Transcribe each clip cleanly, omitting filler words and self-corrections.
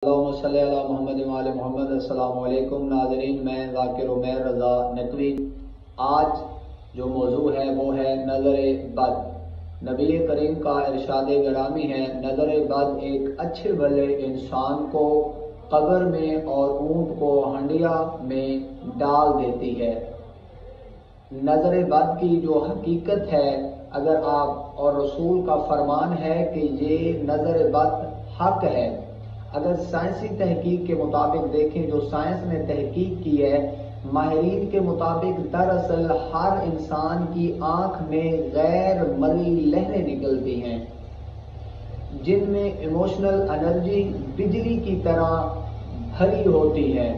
اللہم صلی علی محمد وآل محمد۔ السلام علیکم ناظرین، میں ذاکر عمیر رضا نقوی۔ آج جو موضوع ہے وہ ہے نظر بد۔ نبی کریم کا ارشاد گرامی ہے، نظر بد ایک اچھے بھلے انسان کو قبر میں اور اونٹ کو ہنڈیا میں ڈال دیتی ہے۔ نظر بد کی جو حقیقت ہے، اگر آپ اور رسول کا فرمان ہے کہ یہ نظر بد حق ہے۔ اگر سائنسی تحقیق کے مطابق دیکھیں، جو سائنس نے تحقیق کی ہے، ماہرین کے مطابق دراصل ہر انسان کی آنکھ میں غیر مرئی لہریں نکلتی ہیں جن میں ایموشنل انرجی بجلی کی طرح بھری ہوتی ہے۔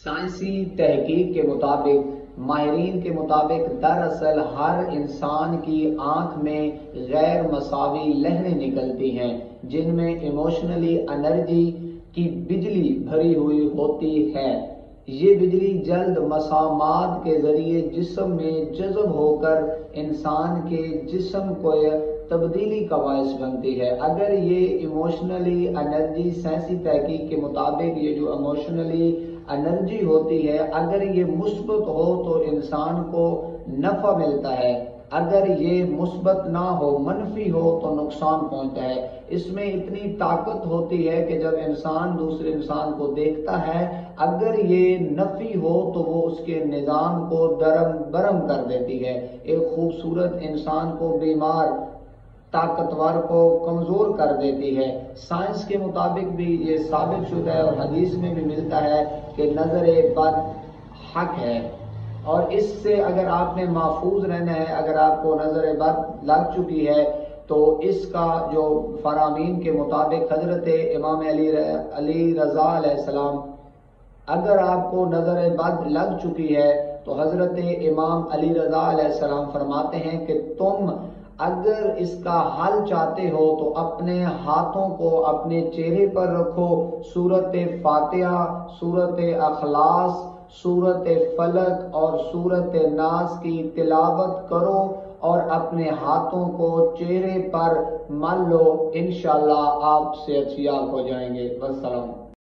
سائنسی تحقیق کے مطابق، ماہرین کے مطابق دراصل ہر انسان کی آنکھ میں غیر مساوی لہریں نکلتی ہیں جن میں ایموشنلی انرجی کی بجلی بھری ہوئی ہوتی ہے۔ یہ بجلی جلد مسامات کے ذریعے جسم میں جذب ہو کر انسان کے جسم کو تبدیلی کا باعث بنتی ہے۔ اگر یہ ایموشنلی انرجی، سائنسی تحقیق کے مطابق یہ جو ایموشنلی انرجی ہوتی ہے، اگر یہ مثبت ہو تو انسان کو نفع ملتا ہے، اگر یہ مثبت نہ ہو، منفی ہو تو نقصان پہنچتا ہے۔ اس میں اتنی طاقت ہوتی ہے کہ جب انسان دوسرے انسان کو دیکھتا ہے، اگر یہ نفی ہو تو وہ اس کے نظام کو درم برم کر دیتی ہے۔ ایک خوبصورت انسان کو بیمار، طاقتور کو کمزور کر دیتی ہے۔ سائنس کے مطابق بھی یہ ثابت شدہ ہے اور حدیث میں بھی ملتا ہے کہ نظر بد حق ہے، اور اس سے اگر آپ نے محفوظ رہنا ہے، اگر آپ کو نظر بد لگ چکی ہے تو اس کا جو فرامین کے مطابق حضرت امام علی رضا علیہ السلام، اگر آپ کو نظر بد لگ چکی ہے تو حضرت امام علی رضا علیہ السلام فرماتے ہیں کہ تم اگر اس کا حل چاہتے ہو تو اپنے ہاتھوں کو اپنے چہرے پر رکھو، سورۃ فاتحہ، سورۃ اخلاص، سورۃ فلق اور سورۃ ناس کی تلاوت کرو اور اپنے ہاتھوں کو چہرے پر مل لو، انشاءاللہ آپ صحت یاب ہو جائیں گے۔ والسلام۔